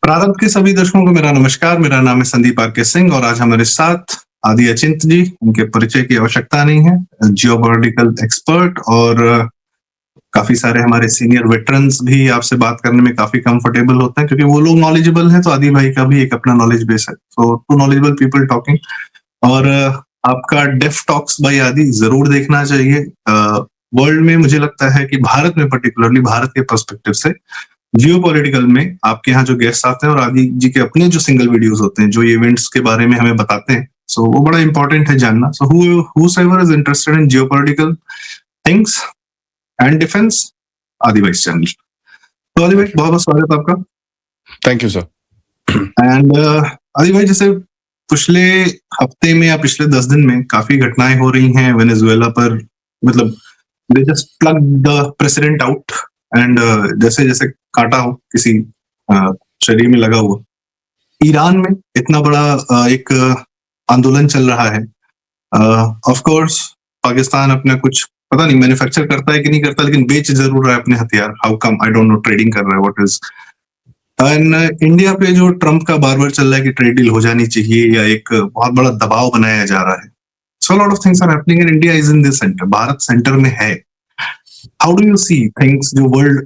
प्रारंभ के सभी दर्शकों को मेरा नमस्कार। मेरा नाम है संदीप आर के सिंह और आज हमारे साथ आदि अचिंत जी। उनके परिचय की आवश्यकता नहीं है। जियोपॉलिटिकल एक्सपर्ट और काफी सारे हमारे सीनियर वेटरन्स भी आपसे बात करने में काफी कंफर्टेबल होते हैं क्योंकि वो लोग नॉलेजेबल हैं। तो आदि भाई का भी एक अपना नॉलेज बेस है। तो टू नॉलेजेबल पीपल टॉकिंग। और आपका डेफ टॉक्स बाय आदि जरूर देखना चाहिए। वर्ल्ड में मुझे लगता है कि भारत में पर्टिकुलरली भारत के पर्सपेक्टिव से जियोपॉलिटिकल में आपके यहाँ जो गेस्ट आते हैं और आदि जी के अपने जो सिंगल वीडियोस होते हैं जो इवेंट्स के बारे में हमें बताते हैं, सो वो बड़ा इंपॉर्टेंट है जानना। सो whosoever is interested in geopolitical things and defense, आदि भाई चैनल। तो आदि भाई बहुत बहुत स्वागत है आपका। Thank you sir. एंड आदि भाई, जैसे पिछले हफ्ते में या पिछले 10 दिन में काफी घटनाएं हो रही हैं वेनेजुएला पर। मतलब they just plug the president out and जैसे जैसे कांटा हो किसी शरीर में लगा हुआ। ईरान में इतना बड़ा एक आंदोलन चल रहा है। ऑफ कोर्स पाकिस्तान अपना कुछ पता नहीं मैन्युफैक्चर करता है कि नहीं करता, लेकिन बेच जरूर रहा है अपने हथियार। How come I don't know, trading कर रहा है व्हाट इज। एंड इंडिया पे जो ट्रम्प का बार बार चल रहा है कि ट्रेड डील हो जानी चाहिए या एक बहुत बड़ा दबाव बनाया जा रहा है। So lot of things are happening and India is in this centre. Bharat centre में है। How do you see things जो वर्ल्ड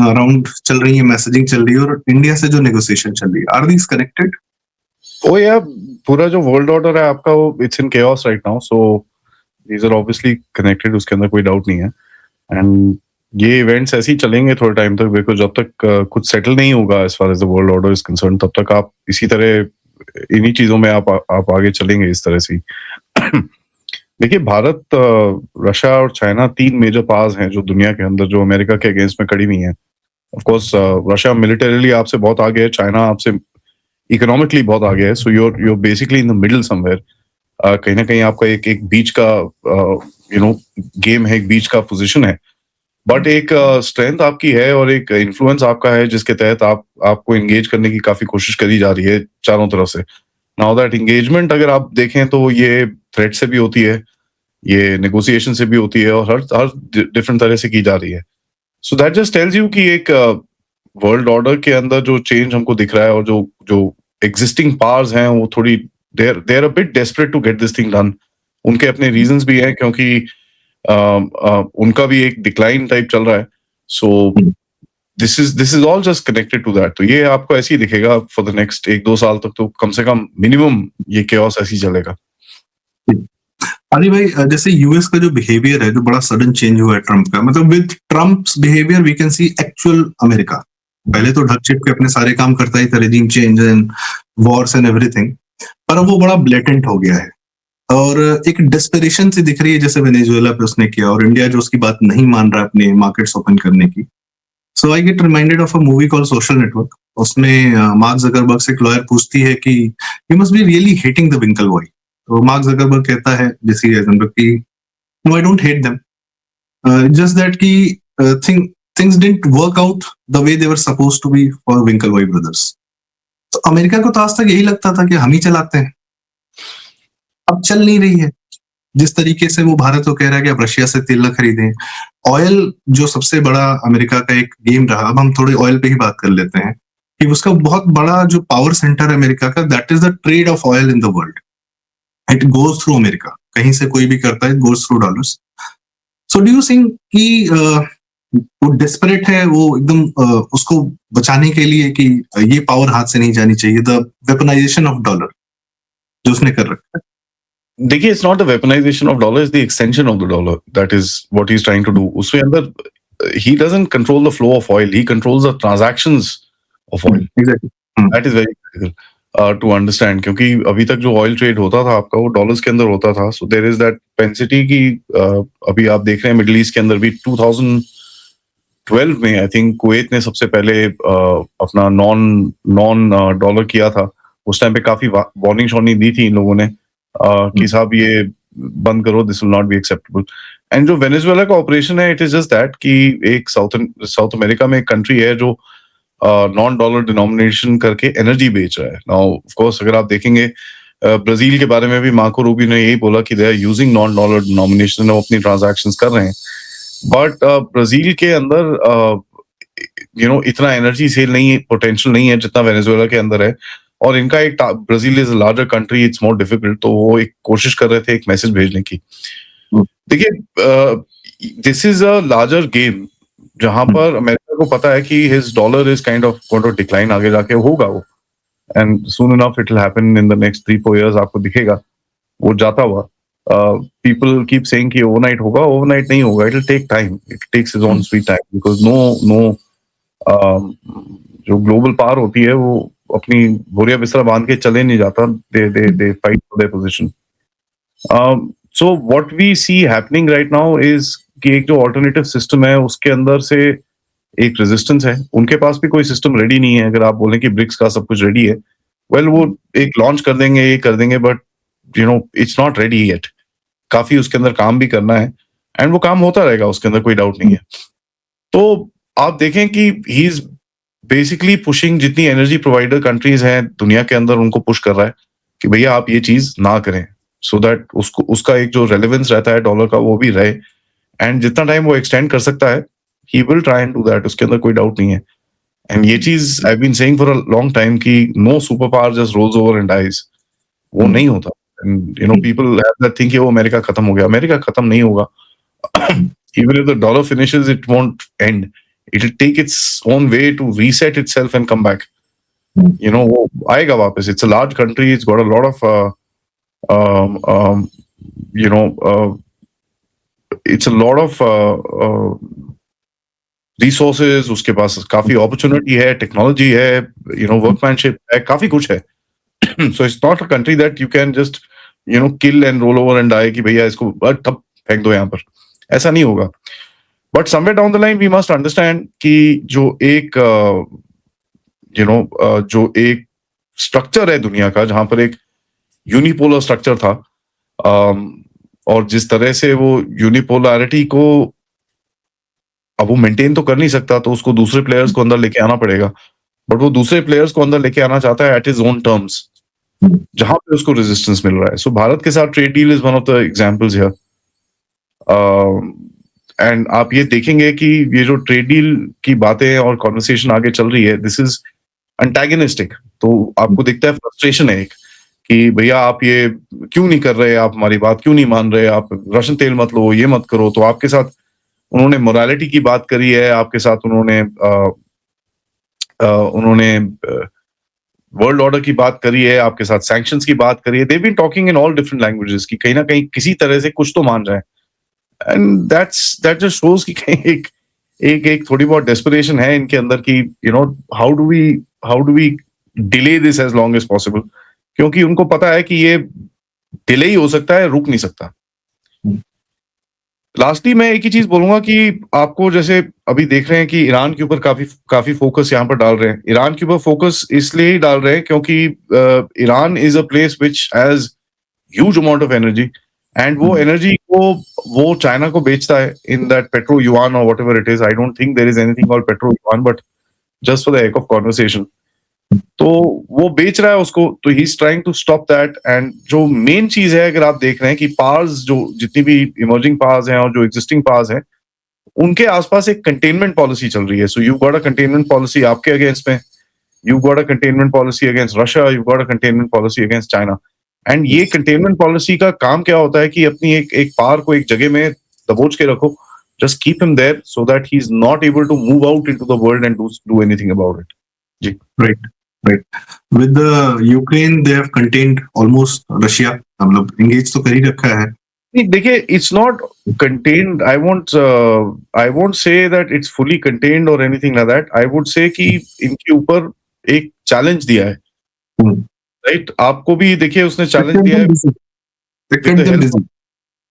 अराउंड चल रही है, मैसेजिंग चल रही है और इंडिया से जो नेगोशिएशन चल रही है, आर दीज कनेक्टेड? ओ या पूरा जो वर्ल्ड ऑर्डर है आपका वो it's in chaos right now, so these are obviously connected, उसके अंदर कोई डाउट नहीं है। एंड ये इवेंट्स ऐसे ही चलेंगे थोड़े टाइम तक, बिकॉज जब तक कुछ सेटल नहीं होगा as far as the world order is concern, तब तक आप इसी तरह इन्हीं चीजों में आप आगे चलेंगे इस तरह से। देखिए, भारत, रशिया और चाइना तीन मेजर पावर्स हैं जो दुनिया के अंदर जो अमेरिका के अगेंस्ट में खड़ी हुई हैं। ऑफ कोर्स रशिया मिलिटरीली आपसे बहुत आगे है, चाइना आपसे इकोनॉमिकली बहुत आगे है। सो you're basically in the middle somewhere. कहीं ना कहीं आपका एक बीच का गेम है, एक बीच का पोजीशन है। बट एक स्ट्रेंथ आपकी है और एक इन्फ्लुएंस आपका है जिसके तहत आपको एंगेज करने की काफी कोशिश करी जा रही है चारों तरफ से। नाउ दैट एंगेजमेंट अगर आप देखें तो ये थ्रेट से भी होती है, ये नेगोशिएशन से भी होती है और हर डिफरेंट तरह से की जा रही है। So that just tells you कि एक वर्ल्ड ऑर्डर के अंदर जो चेंज हमको दिख रहा है और जो एग्जिस्टिंग पावर्स हैं वो थोड़ी देर a bit desperate to get this thing done. उनके अपने रीजंस भी हैं क्योंकि उनका भी एक डिक्लाइन टाइप चल रहा है। So this is all just connected to that. तो ये आपको ऐसे ही दिखेगा फॉर द नेक्स्ट 1-2 साल तक, तो कम से कम मिनिमम ये केओस ऐसे ही चलेगा। अरे भाई, जैसे यूएस का जो बिहेवियर है, जो बड़ा सडन चेंज हुआ है ट्रम्प का, मतलब with Trump's behaviour we can see actual America. पहले तो ढक छिप के अपने सारे काम करता ही था, regime change and Wars and everything, पर अब वो बड़ा ब्लेटेंट हो गया है और एक डेस्परेशन सी दिख रही है जैसे वेनेजुएला पे उसने किया, और इंडिया जो उसकी बात नहीं मान रहा है अपने मार्केट्स ओपन करने की। So I get reminded of a movie called social network. उसमें मार्क जकरबर्ग से एक लॉयर पूछती है कि you must be really hating the Winklevoss. तो मार्क जकरबर्ग कहता है जेसी आइजनबर्ग कि no, I don't hate them, just that कि things didn't work out the way they were supposed to be for Winklevoss brothers. तो America को तो आज तक यही लगता था कि हम ही चलाते हैं, अब चल नहीं रही है। जिस तरीके से वो भारत को कह रहा है कि आप रशिया से तेल न खरीदें। ऑयल जो सबसे बड़ा अमेरिका का एक गेम रहा, अब हम थोड़े ऑयल पे ही बात कर लेते हैं कि उसका बहुत बड़ा जो पावर सेंटर है अमेरिका का, that is the trade off oil in the world. It goes through America, कहीं से कोई भी करता है, it goes through dollars. So do you think कि वो डेस्परेट है, वो एकदम उसको बचाने के लिए कि ये पावर हाथ से नहीं जानी चाहिए, द वेपनाइजेशन ऑफ डॉलर जो उसने कर रखा है? देखिए, it's not the weaponisation of dollar, is the extension of the dollar, that is what he is trying to do. उसके अंदर he doesn't control the flow of oil, he controls the transactions of oil. Exactly. That is very critical to understand, क्योंकि अभी तक जो oil trade होता था आपका वो डॉलर्स के अंदर होता था। सो देयर इज दैट पेंसिटी की अभी आप देख रहे हैं मिडिल ईस्ट के अंदर भी 2012 में आई थिंक कुवैत ने सबसे पहले अपना नॉन डॉलर किया था। उस टाइम पे काफी वार्निंग शॉर्निंग दी थी इन लोगों ने कि साहब ये बंद करो, this will not be acceptable. And जो वेनेजुएला का ऑपरेशन है, इट इज जस्ट दैट कि एक साउथ अमेरिका में एक कंट्री है जो नॉन डॉलर डिनोमिनेशन करके एनर्जी बेच रहा है। नाउ ऑफ कोर्स अगर आप देखेंगे ब्राजील के बारे में भी मार्को रूबियो ने यही बोला कि they are using non dollar denomination, वो अपनी ट्रांजैक्शंस कर रहे हैं। बट ब्राजील के अंदर इतना एनर्जी सेल नहीं है, पोटेंशियल नहीं है जितना वेनेजुएला के अंदर है, और इनका एक Brazil is a larger country, it's more difficult, तो वो एक कोशिश कर रहे थे एक मैसेज भेजने की। देखिए, this is a larger game जहां पर अमेरिका को पता है कि his dollar is kind of going to decline, आगे जाके होगा वो, and soon enough it will happen in the next 3-4 years, आपको दिखेगा वो जाता हुआ। पीपल कीप सेइंग कि ओवरनाइट होगा, ओवरनाइट नहीं होगा, it will take time, it takes its own sweet time, because no जो ग्लोबल पावर होती है वो अपनी बोरिया बिस्तरा बांध के चले नहीं जाता, they fight for their position. So what we see happening right now is कि एक जो अल्टरनेटिव सिस्टम है उसके अंदर से एक रेजिस्टेंस है, उनके पास भी कोई सिस्टम रेडी नहीं है। अगर आप बोलें कि ब्रिक्स का सब कुछ रेडी है, वेल वो एक लॉन्च कर देंगे, ये कर देंगे, but it's not ready yet, काफी उसके अंदर काम भी करना है, एंड वो काम होता रहेगा, उसके अंदर कोई डाउट नहीं है। तो आप देखें कि ही इज बेसिकली पुशिंग, जितनी एनर्जी प्रोवाइडर कंट्रीज हैं दुनिया के अंदर उनको पुश कर रहा है कि भैया आप ये चीज ना करें, सो दैट उसका एक जो रेलेवेंस रहता है डॉलर का वो भी रहे, एंड जितना टाइम वो एक्सटेंड कर सकता है he will try and do that, उसके अंदर कोई डाउट नहीं है। एंड ये चीज I been saying for a long time कि no super power just rolls over and dies, वो नहीं होता। And people have that think कि वो अमेरिका खत्म हो गया, अमेरिका खत्म नहीं होगा। Even if the dollar finishes, it won't end. It will take its own way to reset itself and come back. वो आएगा वापस। It's a large country. It's got a lot of, it's a lot of resources. उसके पास काफी opportunity है, technology है, workmanship है, काफी कुछ है। So it's not a country that you can just, kill and roll over and die कि भैया इसको ठप फेंक दो यहाँ पर, ऐसा नहीं होगा। But somewhere down the line we must understand कि जो एक स्ट्रक्चर है दुनिया का, जहां पर एक यूनिपोलर स्ट्रक्चर था, और जिस तरह से वो यूनिपोलैरिटी को अब वो मेंटेन तो कर नहीं सकता, तो उसको दूसरे प्लेयर्स को अंदर लेके आना पड़ेगा, बट वो दूसरे प्लेयर्स को अंदर लेके आना चाहता है एट हिज ओन टर्म्स, जहां पे उसको रेजिस्टेंस मिल रहा है। सो भारत के साथ trade deal is one of the examples here. And आप ये देखेंगे कि ये जो ट्रेड डील की बातें और कॉन्वर्सेशन आगे चल रही है, दिस इज एंटागनिस्टिक, तो आपको दिखता है फ्रस्ट्रेशन है एक कि भैया आप ये क्यों नहीं कर रहे, आप हमारी बात क्यों नहीं मान रहे, आप रशियन तेल मत लो, ये मत करो। तो आपके साथ उन्होंने मोरालिटी की बात करी है, आपके साथ उन्होंने वर्ल्ड ऑर्डर की बात करी है, आपके साथ सैंक्शंस की बात करी है। They been talking in all different languages कि कहीं ना कहीं किसी तरह से कुछ तो मान रहे हैं, एंड दैट जस्ट शोज कि कहीं एक थोड़ी बहुत डेस्परेशन है इनके अंदर कि how do we delay this as long as possible, क्योंकि उनको पता है कि ये डिले ही हो सकता है, रुक नहीं सकता। लास्टली मैं एक ही चीज बोलूंगा कि आपको जैसे अभी देख रहे हैं कि ईरान के ऊपर काफी फोकस यहाँ पर डाल रहे हैं। ईरान के ऊपर फोकस इसलिए ही डाल रहे हैं क्योंकि Iran is a place which has huge amount of energy, and वो एनर्जी को वो चाइना को बेचता है इन दैट पेट्रो युआन और whatever it is. I don't think there is anything called petro yuan, but just for the heck of conversation, तो वो बेच रहा है उसको, तो he is trying to stop that. And जो मेन चीज है, अगर आप देख रहे हैं कि पावर्स जो जितनी भी इमर्जिंग पावर्स हैं और जो एग्जिस्टिंग पावर्स हैं, उनके आसपास एक कंटेनमेंट पॉलिसी चल रही है। So you got a containment policy आपके अगेंस्ट में, you got a containment policy against Russia, you got a containment policy against China. And ये कंटेनमेंट पॉलिसी का काम क्या होता है कि अपनी एक पावर को एक जगह में दबोच के रखो, just keep him there so that he's not able to move out into the world and do anything about it. Ji. Right. With the Ukraine, they have contained almost Russia. मतलब engage तो कर ही रखा है। नहीं, देखिए, it's not contained. I won't say that it's fully contained or anything like that. I would say कि इनके ऊपर एक challenge दिया है, right? आपको भी देखिए उसने challenge दिया है।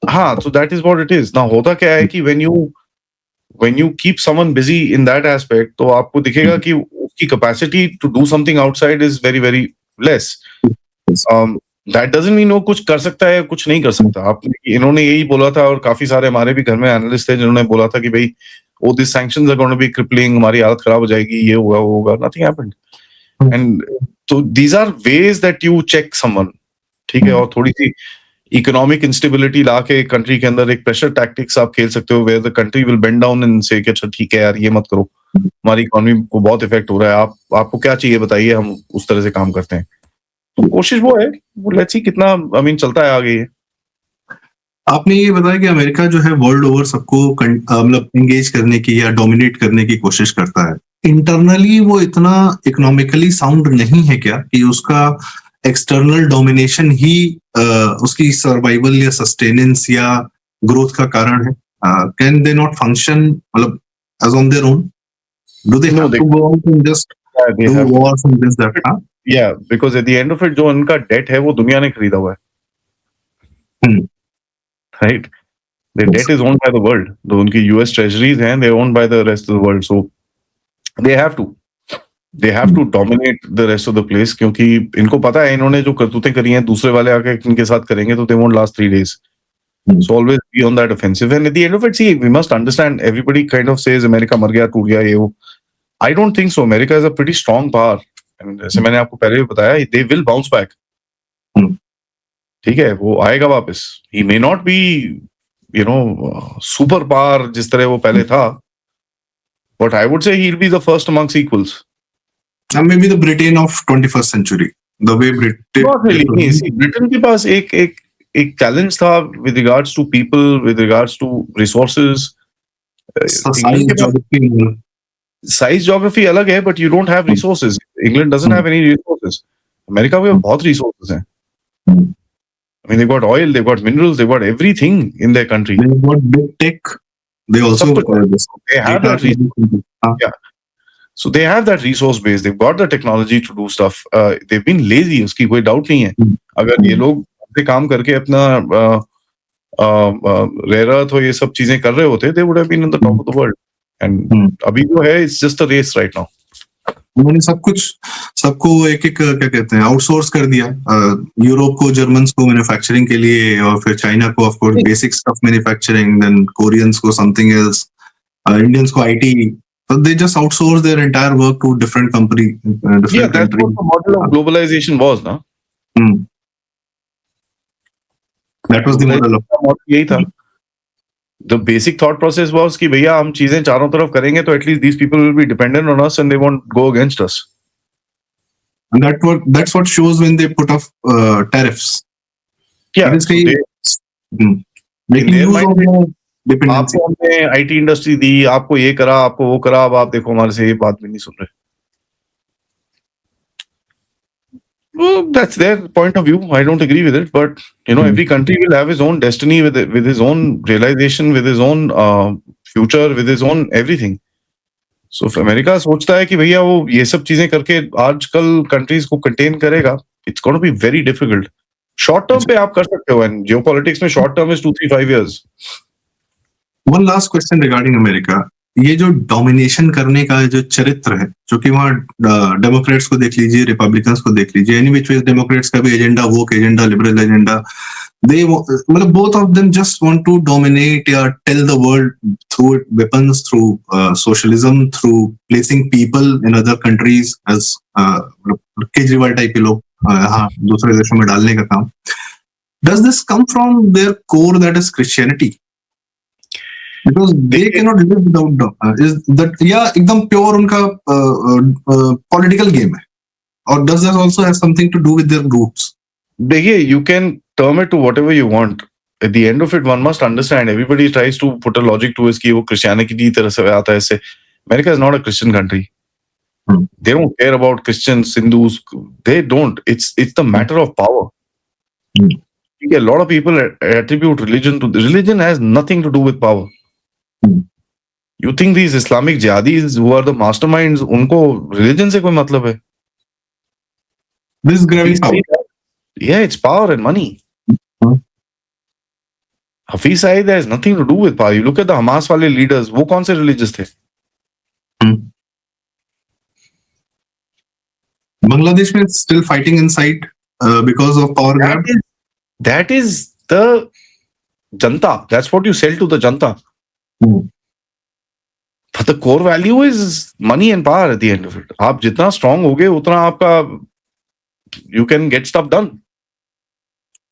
हाँ, so that is what it is. Now होता क्या है कि when you keep someone busy in that aspect, तो आपको दिखेगा कि उसकी capacity to do something outside is very very less. That doesn't mean वो कुछ कर सकता है, कुछ नहीं कर सकता। इन्होंने यही बोला था, और काफी सारे हमारे भी घर में एनालिस्ट थे जिन्होंने बोला था कि भाई these sanctions are going to be crippling, हमारी हालत खराब हो जाएगी, ये होगा वो होगा। Nothing happened. And so these are ways that you check someone, ठीक है। और थोड़ी सी इकोनॉमिक इंस्टेबिलिटी लाके कंट्री के अंदर एक प्रेशर टैक्टिक्स आप खेल सकते हो, where the country will bend down and say कि अच्छा ठीक है यार ये मत करो, हमारी इकोनॉमी को बहुत इफेक्ट हो रहा है, आपको क्या चाहिए बताइए, हम उस तरह से काम करते हैं। तो कोशिश वो है, लेट्स सी कितना चलता है आगे ये। आपने ये बताया कि अमेरिका जो है वर्ल्ड ओवर सबको मतलब एंगेज करने की या डोमिनेट करने की कोशिश करता है। इंटरनली वो इतना इकोनॉमिकली साउंड नहीं है क्या कि उसका एक्सटर्नल डोमिनेशन ही उसकी सर्वाइवल या सस्टेनेंस या ग्रोथ का कारण है? कैन दे नॉट फंक्शन मतलब as on their own? Do they No, have they, to go out and just they do have to. Wars and this that? हाँ? Yeah, because at the end of it, जो उनका date है वो दुनिया ने खरीदा हुआ है, हम्म, right? The yes. debt is owned by the world. जो उनकी यूएस ट्रेजरीज हैं, they are owned by the rest of the world. So they have to. They have to dominate the rest of the place, क्योंकि इनको पता है इन्होंने जो करतूतें करी हैं दूसरे वाले आके इनके साथ करेंगे तो they won't last 3 days. So always be on that offensive. And at the end of it, see, we must understand. Everybody kind of says America मर गया, टूट गया, ये वो. I don't think so. America is a pretty strong power. And जैसे मैंने आपको पहले भी बताया, they will bounce back. हम्म, ठीक है, वो आएगा वापस. He may not be, super power जिस तरह वो पहले था, but I would say he'll be the first amongst equals. And maybe the Britain of 21st century. The way Britain Not really. नहीं, see, ब्रिटेन के पास एक चैलेंज था with regards to people, with regards to resources. size, geography, size geography अलग है, but you don't have resources. England doesn't have any resources. America में बहुत resources हैं. I mean, they've got oil, they've got minerals, they've got everything in their country. they've got big tech. They also They have that yeah. So they have that resource base. They've got the technology to do stuff. They've been lazy. उसकी कोई doubt नहीं है. अगर ये लोग अपने काम करके अपना रेयर अर्थ और ये सब चीजें कर रहे होते, they would have been in the top of the world. And अभी जो है, it's just a race right now. उन्होंने सबको एक क्या कहते हैं आउटसोर्स कर दिया. यूरोप को, जर्मन्स को मैन्युफैक्चरिंग के लिए, और फिर चाइना को of course basic stuff manufacturing, then Koreans को समथिंग एल्स, इंडियंस को IT. So they just outsource their entire work to different company, different Yeah, that's countries. what the model of globalization was, ना? That was the model of. यही था. The basic thought process was कि भैया हम चीजें चारों तरफ करेंगे तो at least these people will be dependent on us and they won't go against us. And that's what shows when they put off tariffs. Yeah. So making their use mind of the dependency. आपको हमने IT industry दी, आपको ये करा, आपको वो करा, अब आप देखो हमारे से ये बात भी नहीं सुन रहे. Well, that's their point of view. I don't agree with it, but every country will have his own destiny with his own realization, with his own future, with his own everything. So if America सोचता है कि भैया वो ये सब चीजें करके आजकल कंट्रीज को कंटेन करेगा, it's going to be very difficult. Short term पे आप कर सकते हो, एंड जियोपॉलिटिक्स में short term is 2-3-5 years. One last question regarding America. ये जो डोमिनेशन करने का जो चरित्र है, जो कि वहाँ डेमोक्रेट्स को देख लीजिए, रिपब्लिकन्स को देख लीजिए, एनी विच वे डेमोक्रेट्स का भी agenda, woke agenda, liberal agenda, they मतलब both of them just want to dominate या tell the world through weapons, through socialism, through placing people in other countries as Kejriwal type के लोग हाँ दूसरे देशों में डालने का काम. Does this come from their core, that is Christianity? Because they cannot live without is that एकदम प्योर उनका पॉलिटिकल गेम है, और does that also have something to do with their roots? देखिए, you can term it to whatever you want. At the end of it, one must understand. Everybody tries to put a logic to it कि वो Christianity की तरह से आता है इससे. America is not a Christian country. They don't care about Christians, Hindus. They don't. It's the matter of power. A lot of people attribute religion to religion has nothing to do with power. You think these Islamic jihadis who are the masterminds, उनको religion से कोई मतलब है? This is grabbing power. Yeah, it's power and money. Hafiz Saeed has nothing to do with power. You look at the Hamas वाले leaders, वो कौन से religious थे? Bangladesh में still fighting inside because of power grab. That is the janta. That's what you sell to the janta. But the core value is money and power at the end of it. आप जितना strong होगे उतना आपका you can get stuff done.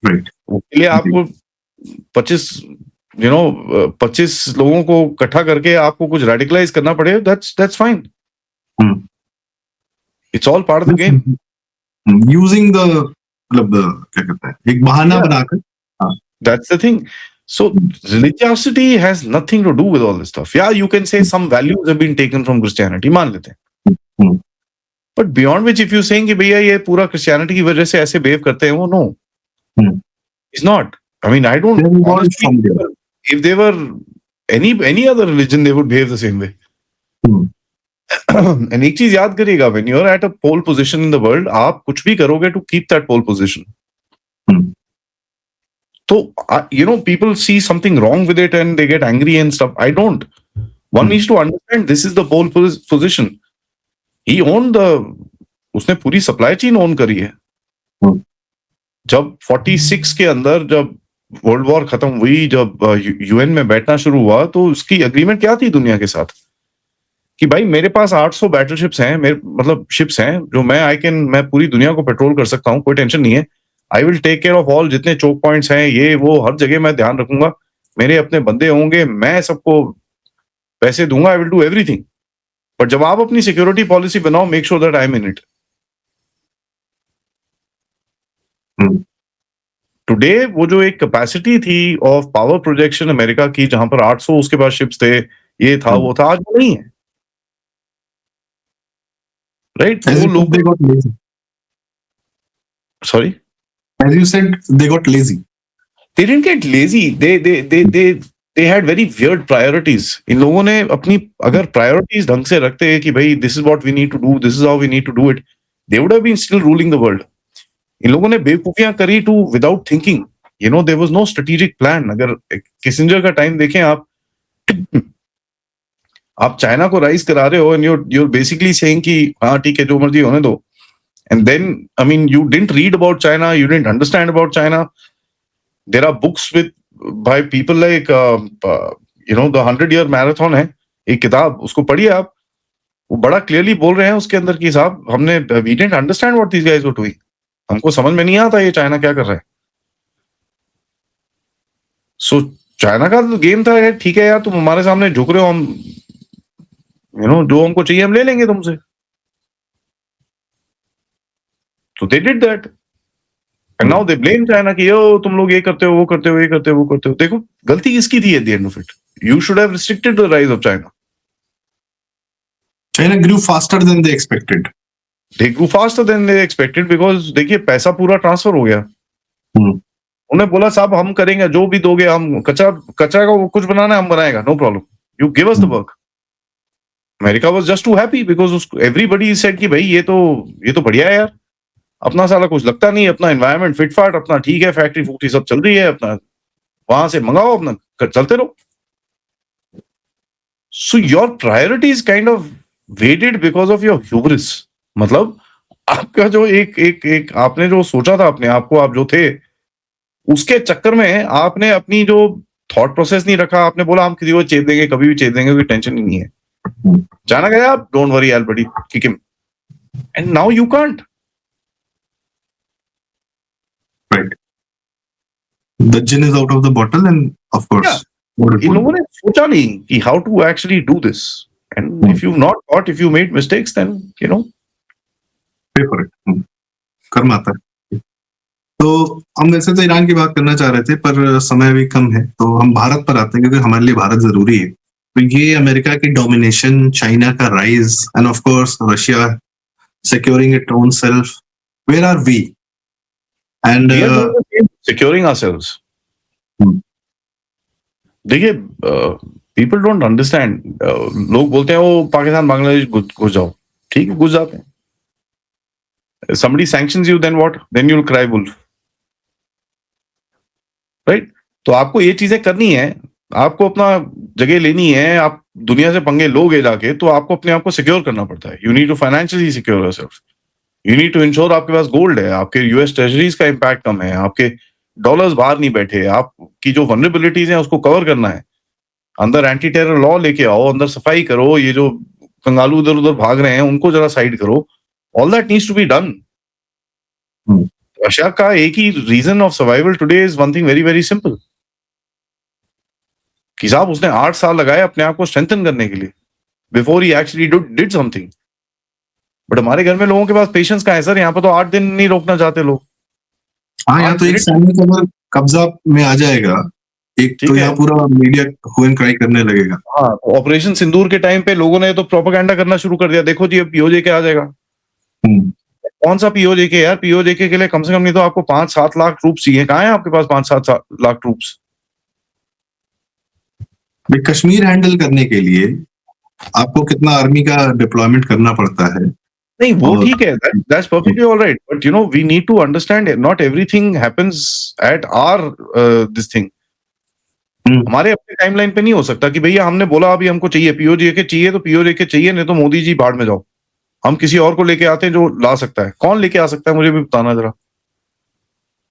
Right. उसके लिए आपको 25 you know 25 लोगों को इकट्ठा करके आपको कुछ रेडिकलाइज करना पड़े, that's fine, hmm, it's all part of the game. Using the मतलब क्या कहते हैं, एक बहाना Yeah. बनाकर. हाँ. That's the thing. So religiosity has nothing to do with all this stuff. Yeah, you can say some values have been taken from Christianity, मान लेते हैं. हम्म, But beyond which, if you saying कि भैया ये पूरा Christianity की वजह से ऐसे behave करते हैं, वो no, hmm. it's not. I mean, I don't They're involved honestly. from there. If they were any other religion, they would behave the same way. Hmm, And एक चीज याद करिएगा, when you're at a pole position in the world, आप कुछ भी करोगे to keep that pole position. Hmm. So, people see something wrong with it and they get angry and stuff. I don't. One needs to understand this is the pole position. He owned उसने पूरी supply chain own करी है. हम्म. जब 46 के अंदर जब world war खत्म हुई, जब यूएन में बैठना शुरू हुआ, तो उसकी एग्रीमेंट क्या थी दुनिया के साथ कि भाई मेरे पास 800 बैटलशिप्स हैं, मतलब शिप्स हैं जो मैं पूरी दुनिया को पेट्रोल कर सकता हूँ, कोई टेंशन नहीं है. I will take care of all, जितने चोक पॉइंट्स हैं ये वो हर जगह मैं ध्यान रखूंगा, मेरे अपने बंदे होंगे, मैं सबको पैसे दूंगा, I will do everything. But जब आप अपनी सिक्योरिटी पॉलिसी बनाओ, make sure that I am in it. Today वो जो एक कैपेसिटी थी ऑफ पावर प्रोजेक्शन अमेरिका की, जहां पर 800 उसके पास शिप्स थे, ये था वो था, आज वो नहीं है. राइट? As वो you said, लोग, they got lazy. Sorry, As you said, they got lazy. they didn't get lazy. They had very weird priorities. इन लोगों ने अपनी अगर priorities ढंग से रखते हैं कि भाई this is what we need to do, this is how we need to do it, they would have been still ruling the world. इन लोगों ने बेवकूफियां करी to without thinking. There was no strategic plan. अगर Kissinger का time देखें आप China को rise करा रहे हो and you're basically saying कि हाँ ठीक है जो मर्जी होने दो. And then, I mean, you didn't read about China, you didn't understand about China. There are books by people like, the 100-year marathon है, एक किताब, उसको पढ़िए आप, वो बड़ा क्लियरली बोल रहे हैं उसके अंदर कि साहब we didn't understand what these guys were doing. हमको समझ में नहीं आता ये चाइना क्या कर रहा है. So, चाइना का तो गेम था, ठीक है यार तुम हमारे सामने झुक रहे हो, हम जो हमको चाहिए हम ले लेंगे तुमसे. So they did that. And now they blame China कि यो तुम लोग ये करते हो, वो करते हो, ये करते हो, वो करते हो. देखो गलती किसकी थी at the end of it? You should have restricted the rise of China. China grew faster than they expected. They grew faster than they expected because देखिए पैसा पूरा ट्रांसफर हो गया. उन्हें बोला साहब हम करेंगे, जो भी दोगे हम, कचरा का कुछ बनाना है हम बनाएगा, no problem. You give us the work. America was just too happy because everybody said कि भाई ये तो बढ़िया है यार, अपना साला कुछ लगता नहीं, अपना एनवायरनमेंट फिटफाट, अपना ठीक है, फैक्ट्री फूक्ट्री सब चल रही है, अपना वहां से मंगाओ, अपना चलते रहो. So your priorities kind of weighted because of your hubris. मतलब आपका जो एक आपने जो सोचा था अपने आप को, आप जो थे, उसके चक्कर में आपने अपनी जो थॉट प्रोसेस नहीं रखा. आपने बोला हम किसी को चेप देंगे, कभी भी चेप देंगे, कोई टेंशन ही नहीं है. जाना गया आप, डोंट वरी यार बड़ी, kick him. And now you can't. Right. The gin is out of the bottle, and of course, इन लोगों ने सोचा नहीं कि how to actually do this. And if you've not thought, if you made mistakes, then pay for it. कर्म आता है. तो हम वैसे तो ईरान की बात करना चाह रहे थे, पर समय भी कम है, तो हम भारत पर आते हैं क्योंकि हमारे लिए भारत जरूरी है. तो ये अमेरिका की डोमिनेशन, चाइना का rise, end of course Russia securing its own self. Where are we? And securing ourselves. देखिए people don't understand. लोग बोलते हैं वो पाकिस्तान बांग्लादेश घुस जाओ, ठीक है घुस जाते हैं. Somebody sanctions you, then what? Then you'll cry wolf. Right? तो आपको ये चीजें करनी है, आपको अपना जगह लेनी है, आप दुनिया से पंगे लोगे जाके, तो आपको अपने आप को सिक्योर करना पड़ता है. You need to financially secure yourself. You need to ensure आपके पास गोल्ड है, आपके यूएस ट्रेजरीज का इम्पैक्ट कम है, आपके डॉलर्स बाहर नहीं बैठे, आपकी जो वनरेबिलिटीज हैं उसको कवर करना है. अंदर एंटी टेरर लॉ लेके आओ, अंदर सफाई करो, ये जो कंगालू उधर उधर भाग रहे हैं उनको जरा साइड करो. All that needs to be done. Russia का एक ही reason of survival today is one thing very very simple. कि साहब उसने 8 साल लगाए अपने आप को स्ट्रेंथन करने के लिए before he actually did something. But हमारे घर में लोगों के पास पेशेंस कहाँ है सर? यहाँ पे तो 8 दिन नहीं रोकना चाहते लोग। हाँ, यहाँ 8 तो एक मिनट सैनिक अगर कब्जा में आ जाएगा, एक तो ठीक है। यहाँ पूरा मीडिया हू एंड क्राई करने लगेगा। हाँ, तो ऑपरेशन सिंदूर के टाइम पे लोगों ने तो प्रोपेगेंडा करना शुरू कर दिया, देखो जी अब पीओजे आ जाएगा। हम्म, कौन सा पीओजे यार? पीओजे के लिए कम से कम नहीं तो आपको 5-7 लाख ट्रूप्स चाहिए। कहाँ है आपके पास 5-7 लाख ट्रूप्स? भाई कश्मीर हैंडल करने के लिए आपको कितना आर्मी का डिप्लॉयमेंट करना पड़ता है? नहीं वो और ठीक है, that's perfectly alright, but you know we need to understand not everything happens at our this thing. Hmm, हमारे अपने टाइमलाइन पे नहीं हो सकता कि भैया हमने बोला अभी हमको चाहिए पीओजे के चाहिए तो पीओजे के चाहिए, नहीं तो मोदी जी बाढ़ में जाओ। हम किसी और को लेके आते हैं जो ला सकता है। कौन लेके आ सकता है मुझे भी बताना जरा।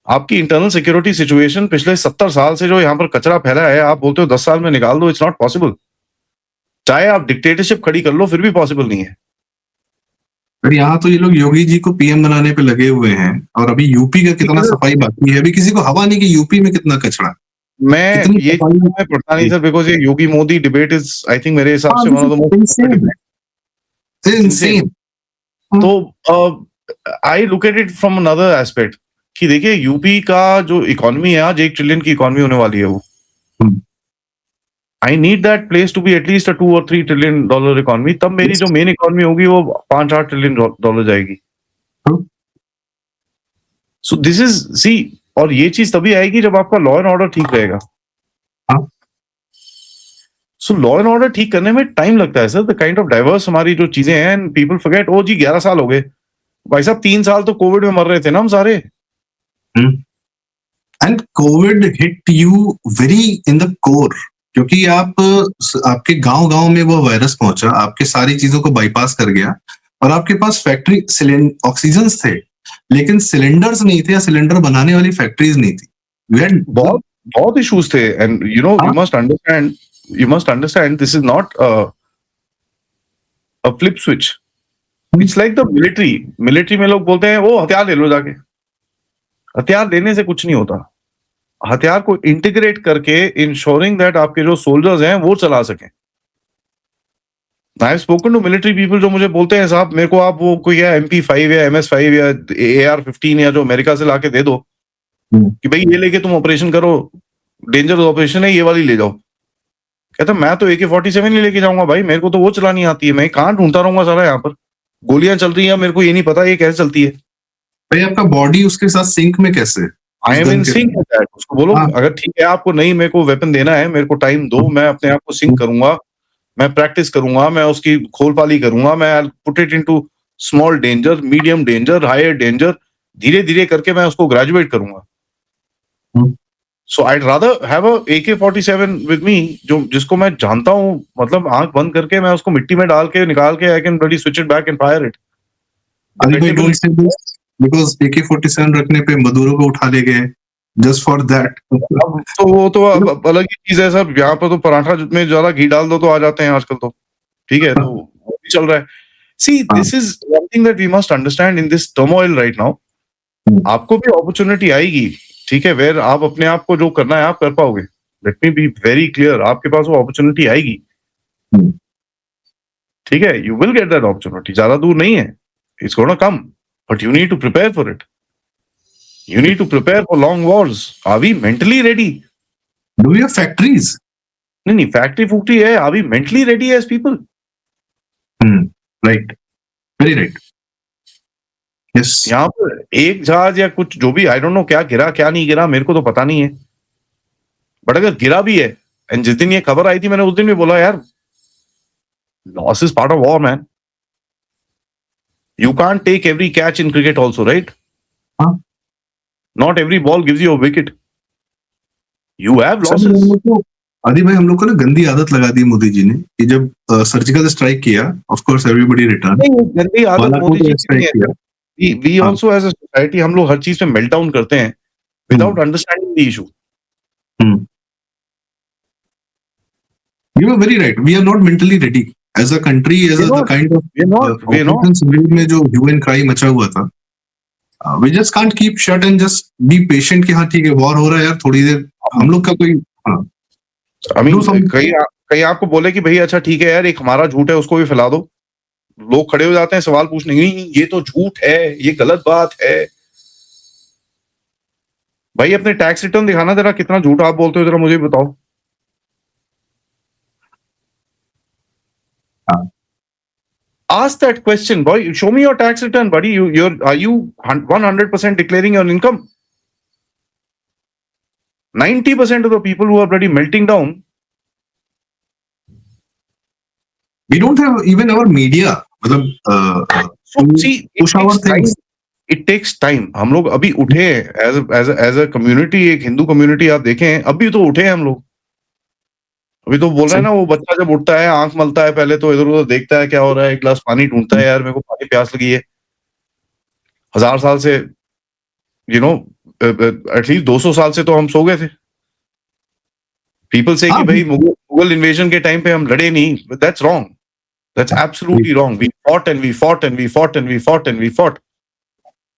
आपकी इंटरनल सिक्योरिटी सिचुएशन पिछले 70 साल से जो यहाँ पर कचरा फैला है, आप बोलते हो 10 साल में निकाल दो, इट्स नॉट पॉसिबल। चाहे आप डिक्टेटरशिप खड़ी कर लो फिर भी पॉसिबल नहीं है। पर यहाँ तो ये लोग योगी जी को पीएम बनाने पे लगे हुए हैं, और अभी यूपी का कितना सफाई बाकी है, अभी किसी को हवा नहीं कि यूपी में कितना कचरा, मैं कितनी ये सफाई। मैं पढ़ता नहीं सर, बिकॉज़ ये Yogi Modi debate is I think मेरे हिसाब हाँ, से one of the most insane. तो I look at it from another aspect कि देखिए यूपी का जो इकोनॉमी है आज 1 ट्रिलियन की इकोनॉमी होने वाली है वो। Hmm, I need that place to be at least $2 or $3 trillion economy, तब मेरी जो मेन इकोनॉमी होगी वो $5-8 ट्रिलियन जाएगी। हाँ, सो दिस इज सी, और ये चीज तभी आएगी जब आपका लॉ एंड ऑर्डर ठीक रहेगा। हाँ, सो लॉ एंड ऑर्डर ठीक करने में टाइम लगता है sir. The kind of diverse हमारी जो चीजें हैं एंड पीपल फॉरगेट, ओ जी 11 साल हो गए भाई साहब, 3 साल तो कोविड में मर रहे थे ना हम सारे। And Covid hit you very in the core, क्योंकि आपके गांव गांव में वो वायरस पहुंचा, आपके सारी चीजों को बाईपास कर गया, और आपके पास फैक्ट्री ऑक्सीजन थे लेकिन सिलेंडर्स नहीं थे, या सिलेंडर बनाने वाली फैक्ट्रीज नहीं थी। We had- बहुत बहुत इश्यूज थे एंड यू नो हाँ, you must understand this is not a flip switch. It's like the military में लोग बोलते हैं वो हथियार ले लो जाके। हथियार लेने से कुछ नहीं होता, हथियार को इंटीग्रेट करके इंश्योरिंग दैट आपके जो सोल्जर्स हैं वो चला सकें। I have spoken to military people जो मुझे बोलते हैं साहब मेरे को आप वो कोई MP5 या MS5 या AR-15 या जो अमेरिका से लाके दे दो कि भाई ये लेके तुम ऑपरेशन करो, डेंजरस ऑपरेशन है, ये वाली ले जाओ। कहता मैं तो AK-47 ही लेके जाऊंगा भाई, मेरे को तो वो चलानी आती है, मैं कहाँ ढूंढता रहूंगा सारा यहाँ पर। गोलियां चल रही हैं, मेरे को ये नहीं पता ये कैसे चलती है। भाई आपका बॉडी उसके साथ सिंक में कैसे? I am in sync with that. उसको बोलो हाँ, अगर ठीक है आपको नहीं मेरे को वेपन देना है, मेरे को टाइम दो, मैं अपने आप को सिंक करूंगा, मैं प्रैक्टिस करूंगा, मैं उसकी खोलपाली करूंगा, मैं put it into small danger, medium danger, higher danger, धीरे धीरे करके मैं उसको ग्रेजुएट करूंगा। So I rather have a AK-47 with me, जो जिसको मैं जानता हूँ, मतलब आंख बंद करके मैं उसको मिट्टी में डाल के निकाल के I can bloody switch it back and fire it. Ali भाई don't say this, because AK-47 रखने पे मदुरो को उठा ले गए जस्ट फॉर दैट। अब तो वो तो अब अलग ही चीज है सर, यहाँ पर तो पराठा में ज्यादा घी डाल दो तो आ जाते हैं आजकल तो, ठीक है, तो वो भी चल रहा है। See this is one thing that we must understand in this turmoil right now. आपको भी अपॉर्चुनिटी आएगी, ठीक है, वेर आप अपने आप को जो करना है आप कर पाओगे। Let me be very clear, आपके पास वो अपॉर्चुनिटी आएगी, ठीक है, you will get that opportunity, ज्यादा दूर नहीं है, it's gonna come, but you need to prepare for it. You need to prepare for long wars. Are we mentally ready? Do we have factories? नहीं, factory है। Are we mentally ready as people? Right. Very right. Yes. यहाँ पर एक जहाज या कुछ जो भी, आई डोंट नो क्या गिरा क्या नहीं गिरा, मेरे को तो पता नहीं है, बट अगर गिरा भी है, एंड जिस दिन ये खबर आई थी मैंने उस दिन भी बोला यार, loss is part of war man. You can't take every catch in cricket also, right? हाँ, Not every ball gives you a wicket. You have losses. आदि भाई हम लोग को ना गंदी आदत लगा दी मोदी जी ने कि जब सर्जिकल स्ट्राइक किया, ऑफ कोर्स एवरीबॉडी रिटर्न। नहीं, गंदी आदत मोदी जी की नहीं किया। है। We also as a society हम लोग हर चीज पे मेल्ट डाउन करते हैं without understanding the issue. You are very right. We are not mentally ready as a country, as a kind of में जो hue and cry मचा हुआ था। We just can't keep shut and just be patient कि हाँ ठीक है war हो रहा है यार, थोड़ी देर हम लोग का कोई। हाँ, आई मीन Do something. कहीं आपको बोले कि भई अच्छा ठीक है यार, एक हमारा झूठ है उसको भी फैला दो। लोग खड़े हो जाते हैं सवाल पूछने, नहीं ये तो झूठ है, ये गलत बात है। भाई अपने टैक्स रिटर्न दिखाना जरा, कितना झूठ आप बोलते हो जरा मुझे भी बताओ। हाँ। Ask that question, boy. Show me your tax return, buddy. Are you 100% declaring your income? 90% of the people who are bloody melting down. We don't have even our media. मतलब So see, push our things. It takes time. हम लोग अभी उठे हैं as a community, एक Hindu community आप देखें, अभी तो उठे हैं हम लोग। अभी तो बोल रहे हैं ना, वो बच्चा जब उठता है, आंख मलता है, पहले तो इधर उधर देखता है क्या हो रहा है, एक गिलास पानी ढूंढता है, यार मेरे को पानी प्यास लगी है। 1000 साल से एटलीस्ट 200 साल से तो हम सो गए थे। पीपल से कि भाई मुगल इन्वेजन के टाइम पे हम लड़े नहीं, but that's wrong. That's absolutely wrong. We fought and we fought and we fought and we fought and we fought.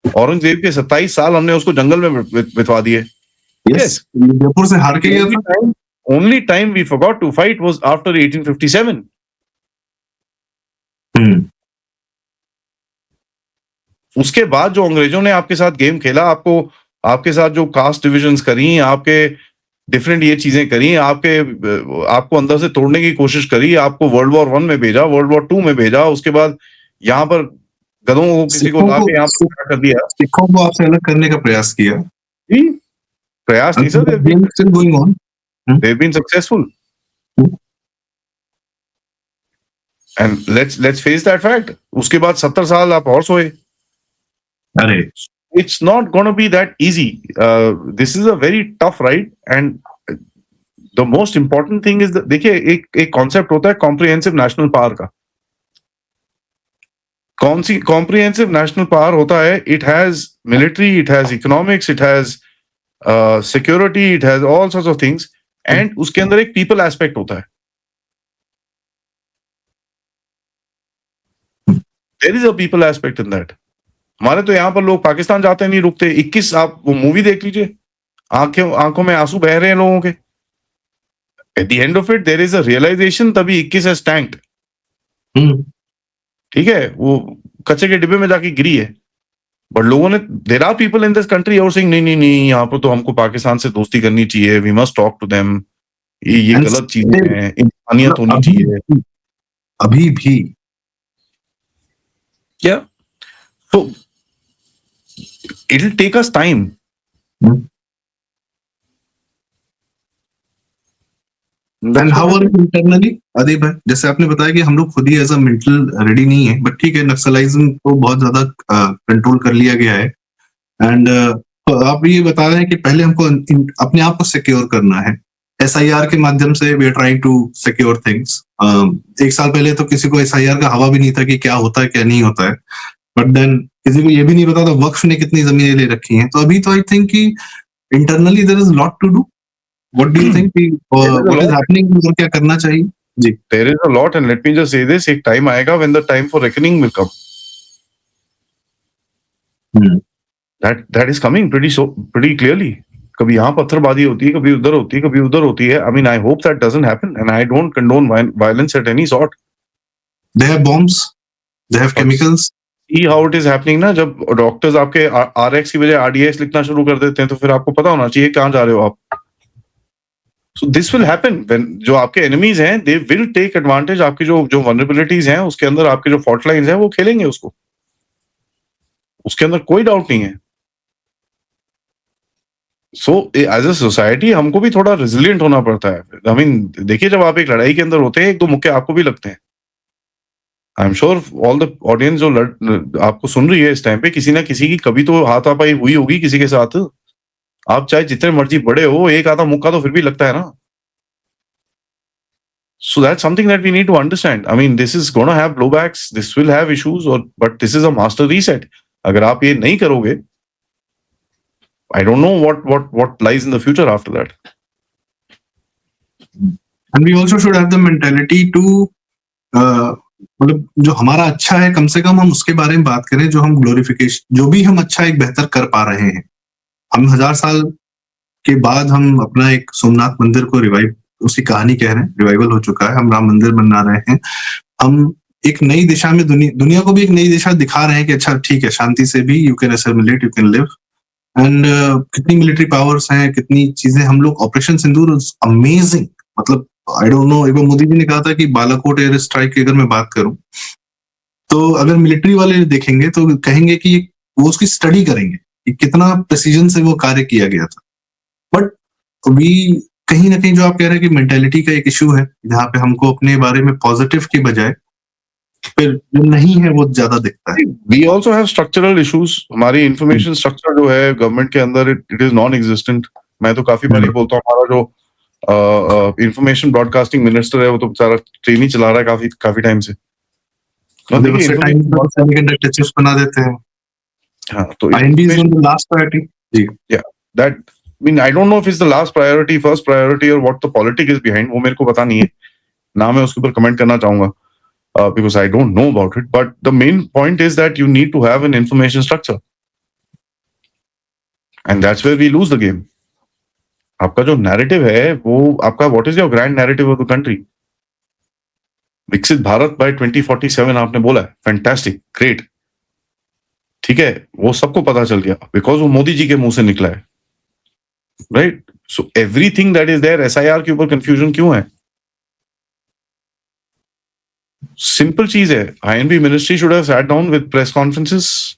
Aurangzeb के 27 साल हमने उसको जंगल में बितवा दिए। Yes, जयपुर से हार के गया था। Only time we forgot to fight was after 1857. उसके बाद जो अंग्रेजों ने आपके साथ गेम खेला, आपके साथ जो कास्ट डिविजन्स करी, आपके डिफरेंट ये चीजें करी, आपको अंदर से तोड़ने की कोशिश करी, आपको वर्ल्ड वॉर 1 में भेजा, वर्ल्ड वॉर 2 में भेजा, उसके बाद यहाँ पर गधों को किसी को ला के यहाँ पर खड़ा कर दिया। सिखों को आपसे अलग करने का प्रयास किया। प्रयास नहीं sir, still going on. They've been successful. And let's face that fact. उसके बाद 70 साल आप और सोए। अरे It's not going to be that easy. This is a very tough ride, and the most important thing is देखिए एक concept होता है कॉम्प्रिहेंसिव नेशनल पावर का। कौन सी कॉम्प्रिहेंसिव नेशनल पावर होता है? It has military, it has economics, it has security, it has all sorts of things, and उसके अंदर एक पीपल एस्पेक्ट होता है। There is a people aspect in that. हमारे तो यहाँ पर लोग पाकिस्तान जाते नहीं रुकते। 21 आप वो मूवी देख लीजिए, आंखों में आंसू बह रहे हैं लोगों के। At the end of it there is a realisation, तभी 21 हैज टैंक्ड। ठीक है, वो कच्चे के डिब्बे में जाके गिरी है। बट लोगों ने, there are people in this country और सेइंग नहीं यहाँ पर तो हमको पाकिस्तान से दोस्ती करनी चाहिए, we must talk to them, ये गलत चीजें हैं, इंसानियत होनी चाहिए अभी भी। क्या so it'll take us time. And how are you internally, अदीब भाई? जैसे आपने बताया कि हम लोग खुद ही एज अ मेंटल रेडी नहीं है, बट ठीक है, नक्सलाइज्म को बहुत ज्यादा कंट्रोल कर लिया गया है। एंड आप ये बता रहे हैं कि पहले हमको अपने आप को सिक्योर करना है। SIR के माध्यम से we are trying to secure things. 1 साल पहले तो किसी को SIR का हवा भी नहीं था कि क्या होता है क्या नहीं होता है, बट देन किसी को ये भी नहीं पता था वक्फ ने कितनी जमीनें ले रखी हैं। तो अभी तो आई थिंक कि internally there is lot to do. What do you think what is happening और क्या करना चाहिए? जी, there is a lot, and let me just say this, एक टाइम आएगा when the time for reckoning will come. That is coming pretty clearly. कभी यहाँ पत्थरबाजी होती है, कभी उधर होती है, कभी उधर होती है। I mean, I hope that doesn't happen, and I don't condone violence at any sort. They have bombs, they have chemicals. See how it is happening ना, जब डॉक्टर्स आपके RX की बजाय RDX लिखना शुरू कर देते हैं, तो फिर आपको पता होना चाहिए कहाँ जा रहे हो आप। So this will happen when जो आपके enemies हैं, they will take advantage। आपकी जो vulnerabilities हैं, उसके अंदर आपके जो fault lines हैं, वो खेलेंगे उसको। उसके अंदर कोई डाउट नहीं है। So as a society हमको भी थोड़ा resilient होना पड़ता है। I mean, देखिए जब आप एक लड़ाई के अंदर होते हैं, 1-2 मुक्के आपको भी लगते हैं। I'm sure all the audience जो आपको सुन रही है इस टाइम पे, किसी ना किसी की कभी तो हाथापाई हुई होगी किसी के साथ। आप चाहे जितने मर्जी बड़े हो, एक आधा मुक्का तो फिर भी लगता है ना। So that's something that we need to understand. I mean, this is going to have blowbacks, this will have issues, but this is a master reset. अगर आप ये नहीं करोगे, I don't know what lies in the future after that. And we also should have the mentality to मतलब जो हमारा अच्छा है, कम से कम हम उसके बारे में बात करें, जो हम ग्लोरिफिकेशन, जो भी हम अच्छा एक बेहतर कर पा रहे हैं। हम 1000 साल के बाद हम अपना एक सोमनाथ मंदिर को रिवाइव उसी कहानी कह रहे हैं, रिवाइवल हो चुका है, हम राम मंदिर बना रहे हैं, हम एक नई दिशा में दुनिया को भी एक नई दिशा दिखा रहे हैं कि अच्छा ठीक है, शांति से भी you can assimilate, you can live. And कितनी मिलिट्री पावर्स हैं, कितनी चीजें हम लोग, ऑपरेशन सिंदूर अमेजिंग, मतलब आई डोंट नो, एक बार मोदी जी ने कहा था कि बालाकोट एयर स्ट्राइक की अगर मैं बात करूं, तो अगर मिलिट्री वाले देखेंगे तो कहेंगे कि वो उसकी स्टडी करेंगे कि कितना प्रिसीजन से वो कार्य किया गया था। बट वी कहीं ना कहीं जो आप कह रहे हैं कि मेंटेलिटी का एक इशू है, जहाँ पे हमको अपने बारे में पॉजिटिव की बजाय फिर जो नहीं है वो ज्यादा दिखता है। We also have structural issues. हमारी इंफॉर्मेशन स्ट्रक्चर जो है गवर्नमेंट के अंदर, इट इज नॉन एग्जिस्टेंट। मैं तो काफी बार बोलता हूँ, हमारा जो इंफॉर्मेशन ब्रॉडकास्टिंग मिनिस्टर है वो तो बेचारा ट्रेन ही चला रहा है काफी टाइम से। सेमीकंडक्टर चिप्स बना देते हैं। हाँ, तो IND is on the last priority. Ji. Yeah, that I mean I don't know if it's the last priority, first priority, or what the politics is behind, वो मेरे को पता नहीं है, ना मैं उसके ऊपर कमेंट करना चाहूंगा because I don't know about it. But the main point is that you need to have an information structure, and that's where we lose the game. आपका जो नैरेटिव है वो आपका, what is your grand narrative of the country? विकसित Bharat by 2047 आपने बोला है, fantastic, great, ठीक है, वो सबको पता चल गया बिकॉज वो मोदी जी के मुंह से निकला है, right? So everything that is there, SIR के ऊपर कंफ्यूजन क्यों है? सिंपल चीज है, INB ministry should have sat down with press conferences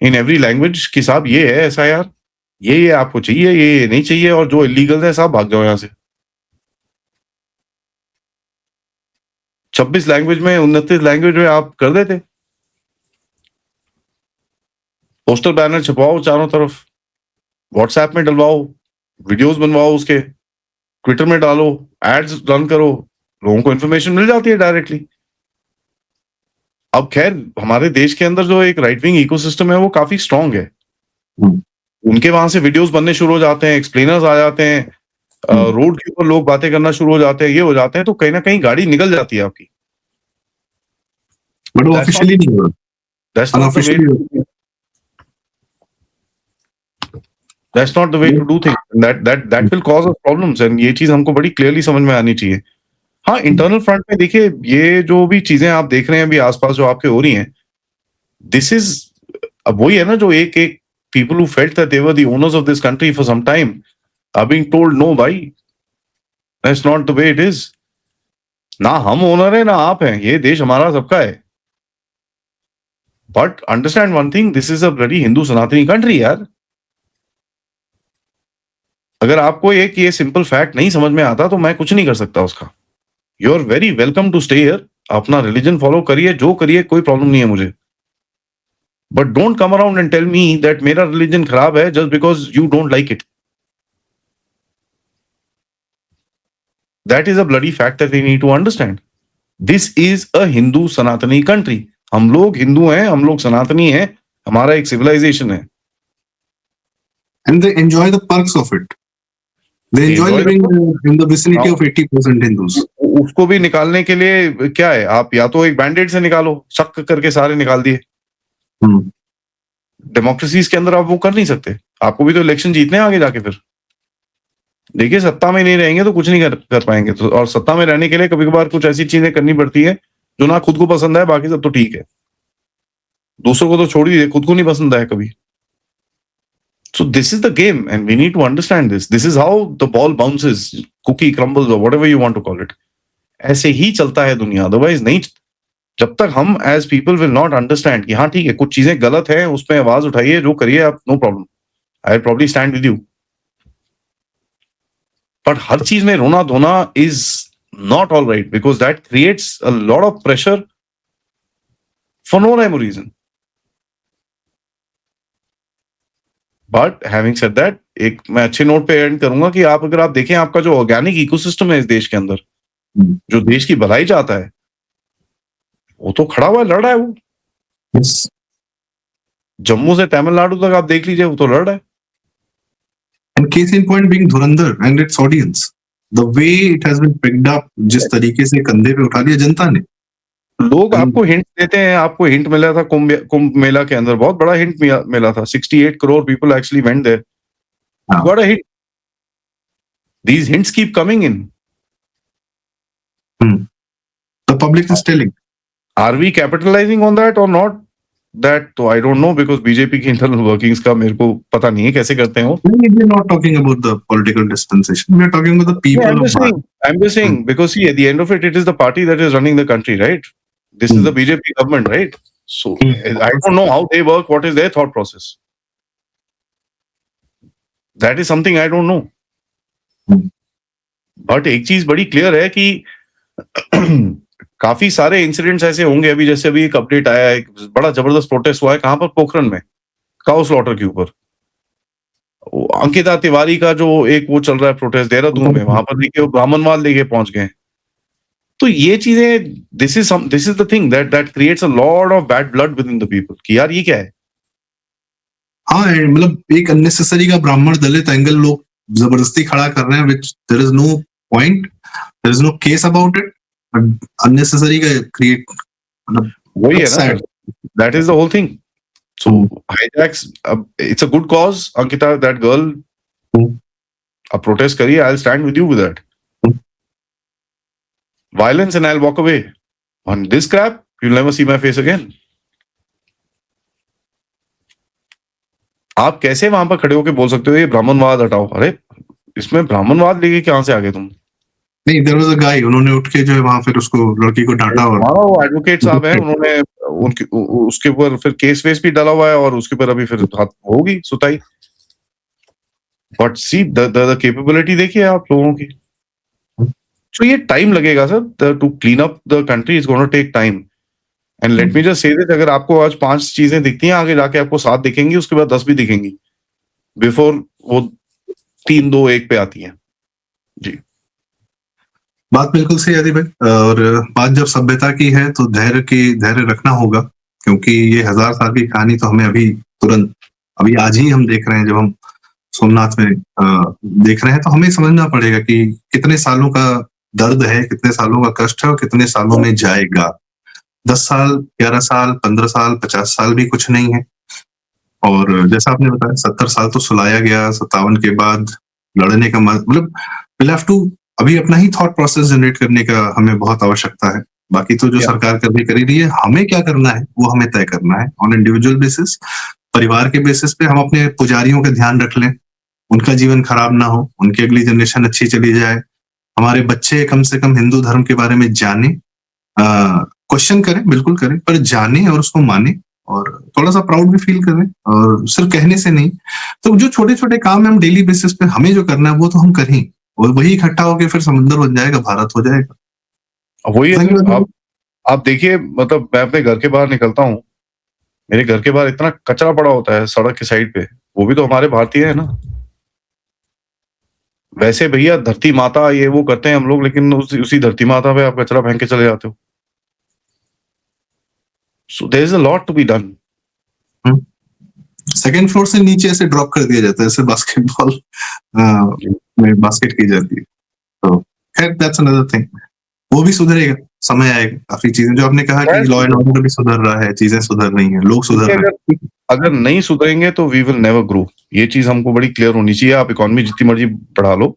in every language कि साहब ये है SIR, ये आपको चाहिए, ये नहीं चाहिए, और जो इलीगल है साहब भाग जाओ यहां से। 26 लैंग्वेज में, 29 लैंग्वेज में आप कर देते, पोस्टर बैनर छपवाओ चारों तरफ, व्हाट्सएप में डलवाओ, वीडियोस बनवाओ, उसके ट्विटर में डालो, एड्स रन करो, लोगों को इन्फॉर्मेशन मिल जाती है डायरेक्टली। अब खैर हमारे देश के अंदर जो एक राइट विंग इकोसिस्टम है वो काफी स्ट्रांग है, उनके वहां से वीडियोस बनने शुरू हो जाते हैं, एक्सप्लेनर्स आ जाते हैं, रोड के ऊपर लोग बातें करना शुरू हो जाते हैं, ये हो जाते हैं, तो कहीं ना कहीं गाड़ी निकल जाती है आपकी। बट वो ऑफिशियली नहीं हो रहा। That's not the way to do things. That will cause us problems, and ये चीज हमको बड़ी क्लियरली समझ में आनी चाहिए। हाँ, इंटरनल फ्रंट में देखिए, ये जो भी चीजें आप देख रहे हैं अभी आसपास जो आपके हो रही हैं, दिस इज, अब वही है ना, जो एक people who felt that they were the owners of this country for some time are being told no, भाई, that's not the way it is. ना हम ओनर है ना आप हैं, ये देश हमारा सबका है। But understand one thing, this is a bloody Hindu Sanatani country यार। अगर आपको एक ये सिंपल फैक्ट नहीं समझ में आता तो मैं कुछ नहीं कर सकता उसका। You are very welcome to stay here, अपना रिलीजन फॉलो करिए, जो करिए, कोई प्रॉब्लम नहीं है मुझे, but don't come around and tell me that मेरा रिलीजन खराब है just because you don't like it. That is a bloody fact that we need to understand. This is a Hindu Sanatani country, हम लोग हिंदू हैं, हम लोग सनातनी हैं, हमारा एक सिविलाइजेशन है। And they enjoy the perks of it. They enjoy living in the vicinity of 80% Hindus. उसको भी निकालने के लिए क्या है, आप या तो एक बैंडेड से निकालो, शक करके सारे निकाल दिए। डेमोक्रेसीज के अंदर आप वो कर नहीं सकते, आपको भी तो इलेक्शन जीतने आगे जाके। फिर देखिए, सत्ता में नहीं रहेंगे तो कुछ नहीं कर पाएंगे, तो और सत्ता में रहने के लिए कभी कभार कुछ ऐसी चीजें करनी पड़ती है जो ना खुद को पसंद है, बाकी सब तो ठीक है, दूसरों को तो छोड़ दीजिए, खुद को नहीं पसंद है कभी। So this is the game, and we need to understand this. This is how the ball bounces, cookie crumbles, or whatever you want to call it. ऐसे ही चलता है दुनिया, otherwise नहीं। जब तक हम as people will not understand कि हाँ ठीक है, कुछ चीजें गलत है, उसमें आवाज उठाइए, जो करिए आप, no problem, I'll probably stand with you. But हर चीज में रोना धोना is not all right, because that creates a lot of pressure for no rhyme or reason. But having said that, एक मैं अच्छे नोट पे एंड करूंगा कि आप अगर आप देखें, आपका जो ऑर्गेनिक इकोसिस्टम है इस देश के अंदर, जो देश की भलाई चाहता है, वो तो खड़ा हुआ लड़ रहा है। वो जम्मू से तमिलनाडु तक आप देख लीजिए, वो तो लड़ रहा है। And case in point being Dhurandhar and its audience, the way it has been picked up, जिस तरीके से कंधे पे उठा लिया जनता ने। लोग आपको हिंट देते हैं, आपको हिंट मिला था कुंभ मेला के अंदर, बहुत बड़ा हिंट मिला था, 68 crore people actually went there. You got a hint. These hints keep coming in. The public is telling. Are we capitalizing on that or not? That तो I don't know because BJP की internal workings का मेरे को पता नहीं है कैसे करते हो. We are not talking about the political dispensation. We are talking about the people I'm of just saying. I'm just saying because see, at the end of it, it is the party that is running the country, right? This is the BJP government, right? So I don't know how they work. What is their thought process? That is something I don't know. But एक चीज बड़ी clear है कि काफी सारे incidents ऐसे होंगे. अभी जैसे अभी एक अपडेट आया है, एक बड़ा जबरदस्त प्रोटेस्ट हुआ है कहां पर, पोखरन में, काउ स्लॉटर के ऊपर. अंकिता तिवारी का जो एक वो चल रहा है प्रोटेस्ट देहरादून में, वहां पर देखिए वो ब्राह्मणवाद लेके पहुंच गए. तो ये चीजें, this is the thing that creates a lot of bad blood with in the people कि यार ये क्या है. हाँ, मतलब एक अननेसेसरी का ब्राह्मण दलित एंगल लोग जबरदस्ती खड़ा कर रहे हैं, which there is no point, there is no case about it, but unnecessary का create, मतलब वही है ना, that is the whole thing. So hijacks, it's a good cause, Ankita, that girl, a protest करिए, I'll stand with you with that. Violence and I'll walk away. On this crap, you'll never see my face again. आप कैसे वहां पर खड़े होकर बोल सकते हो ये ब्राह्मणवाद हटाओ? अरे इसमें ब्राह्मणवाद लेके कहां से आ गए तुम? नहीं, there was a guy, उन्होंने उठ के जो है वहां फिर उसको लड़की को डांटा. और हाँ, वो एडवोकेट साहब हैं, उन्होंने उसके ऊपर फिर केस वेस भी डाला हुआ है और उसके ऊपर अभी फिर होगी सुताई. बट सी द कैपेबिलिटी देखिए आप लोगों की. सो ये टाइम लगेगा sir, to clean up the country is gonna take time. And let me just say this, अगर आपको आज 5 चीजें दिखती हैं, आगे जाके आपको 7 दिखेंगी, उसके बाद 10 भी दिखेंगी, बिफोर वो 3, 2, 1 पे आती है. जी, बात बिल्कुल सही आदि भाई. और बात जब सभ्यता की है तो धैर्य रखना होगा, क्योंकि ये 1000 साल की कहानी तो हमें अभी आज ही हम देख रहे हैं. जब हम सोमनाथ में देख रहे हैं तो हमें समझना पड़ेगा कि कितने सालों का दर्द है, कितने सालों का कष्ट है और कितने सालों में जाएगा. 10 साल, 11 साल, 15 साल, 50 साल भी कुछ नहीं है. और जैसा आपने बताया 70 साल तो सुलाया गया, 57 के बाद लड़ने का मतलब we'll have to अभी अपना ही थॉट प्रोसेस जनरेट करने का हमें बहुत आवश्यकता है. बाकी तो जो सरकार कर रही है, हमें क्या करना है वो हमें तय करना है ऑन इंडिविजुअल बेसिस. परिवार के बेसिस पे हम अपने पुजारियों का ध्यान रख लें, उनका जीवन खराब ना हो, उनकी अगली जनरेशन अच्छी चली जाए, हमारे बच्चे कम से कम हिंदू धर्म के बारे में जाने, क्वेश्चन करें, बिल्कुल करें, पर जाने और उसको माने और थोड़ा सा प्राउड भी फील करें, और सिर्फ कहने से नहीं. तो जो छोटे छोटे काम है हम डेली बेसिस पे हमें जो करना है वो तो हम करें, और वही इकट्ठा होकर फिर समंदर बन जाएगा, भारत हो जाएगा. वही है. आप देखिए, मतलब मैं अपने घर के बाहर निकलता हूँ, मेरे घर के बाहर इतना कचरा पड़ा होता है सड़क के साइड पे, वो भी तो हमारे भारतीय है ना. वैसे भैया धरती माता ये वो करते हैं हम लोग, लेकिन उसी धरती माता पे आप कचरा फेंक के चले जाते हो. So there is a lot to be done. Second floor से नीचे से ड्रॉप कर दिया जाता है, जैसे बास्केटबॉल में बास्केट की जाती है. तो खैर दैट्स अनदर थिंग, वो भी सुधरेगा, समय आएगा. काफी चीजें जो आपने कहा कि लॉ एंड ऑर्डर भी सुधर रहा है, चीजें सुधर रही हैं, लोग सुधर रहे हैं. अगर नहीं सुधरेंगे तो वी विल नेवर ग्रो. ये चीज हमको बड़ी क्लियर होनी चाहिए. आप इकोनॉमी जितनी मर्जी बढ़ा लो,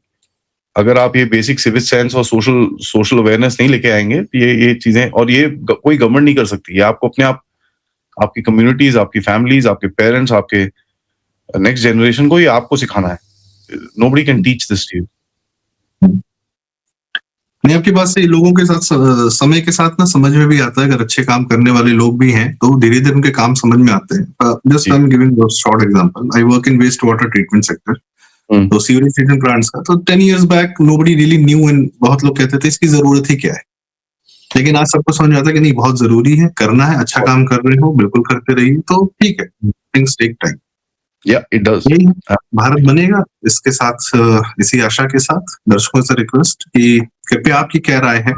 अगर आप ये बेसिक सिविक सेंस और सोशल अवेयरनेस नहीं लेके आएंगे, ये चीजें, और ये कोई गवर्नमेंट नहीं कर सकती. ये आपको अपने आप, आपकी कम्युनिटीज, आपकी फैमिलीज, आपके पेरेंट्स, आपके नेक्स्ट जनरेशन को ये आपको सिखाना है. Nobody can teach this to you. नहीं, आपकी बात से लोगों के साथ समय के साथ ना समझ में भी आता है. अगर अच्छे काम करने वाले लोग भी हैं तो धीरे धीरे उनके काम समझ में आते हैं. Just I am giving a short example. I work in waste water treatment sector, तो सीवरेज ट्रीटमेंट प्लांट्स का. तो 10 years back nobody really knew, and बहुत लोग कहते थे इसकी जरूरत ही क्या है. लेकिन आज सबको समझ आता है कि नहीं, बहुत जरूरी है, करना है. अच्छा काम कर रहे हो, बिल्कुल करते रहिए, तो ठीक है. Things take time. It does. Bharat बनेगा. इसके साथ, इसी आशा के साथ दर्शकों से रिक्वेस्ट कि कृपया आपकी क्या राय है,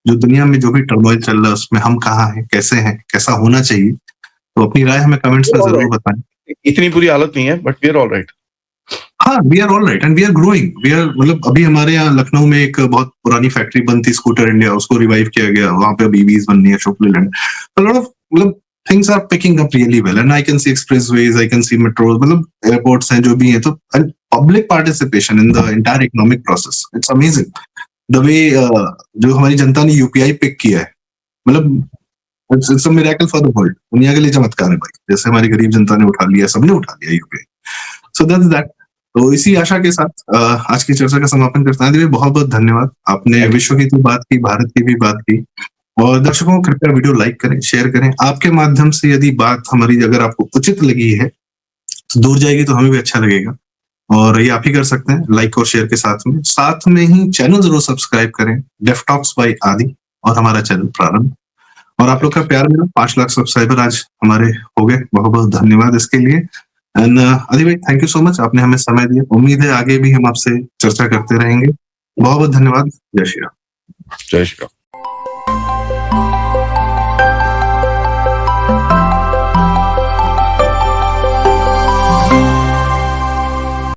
जो दुनिया में जो भी टर्मोइल चल रहा है उसमें हम कहाँ हैं, कैसे हैं, कैसा होना चाहिए, तो अपनी राय हमें कमेंट्स में जरूर बताएं. इतनी बुरी हालत नहीं है, but we are all right. हाँ, we are all right and we are growing. We are, मतलब अभी हमारे यहाँ लखनऊ में एक बहुत पुरानी फैक्ट्री बंद थी, स्कूटर इंडिया, उसको रिवाइव किया गया. वहां पे अब ईवीज बननी है, शुक्ल लैंड. मतलब things are picking up really well, and I can see expressways, I can see metros, मतलब airports हैं जो भी हैं, तो and public participation in the entire economic process, it's amazing. The way जो हमारी जनता ने यूपीआई पिक किया है, मतलब it's a miracle for the world, दुनिया के लिए चमत्कार है भाई, जैसे हमारी गरीब जनता ने उठा लिया, सबने उठा लिया यूपीआई। So that's that. तो इसी आशा के साथ आज की चर्चा का समापन करते हैं। बहुत बहुत धन्यवाद, आपने Thank you. विश्व की तो बात की, भारत की भी बात की, और दर्शकों को कृपया वीडियो लाइक करें, शेयर करें। आपके माध्यम से यदि बात हमारी अगर आपको उचित लगी है तो दूर जाएगी तो हमें भी अच्छा लगेगा, और ये आप ही कर सकते हैं लाइक और शेयर के साथ में ही चैनल जरूर सब्सक्राइब करें, डेफ टॉक्स बाय आदि, और हमारा चैनल प्रारंभ। और आप लोग का प्यार मिला, 5 लाख सब्सक्राइबर आज हमारे हो गए, बहुत बहुत धन्यवाद इसके लिए। एंड आदि भाई, थैंक यू सो मच, आपने हमें समय दिया। उम्मीद है आगे भी हम आपसे चर्चा करते रहेंगे। बहुत बहुत धन्यवाद। जय श्री राम। जय श्री राम।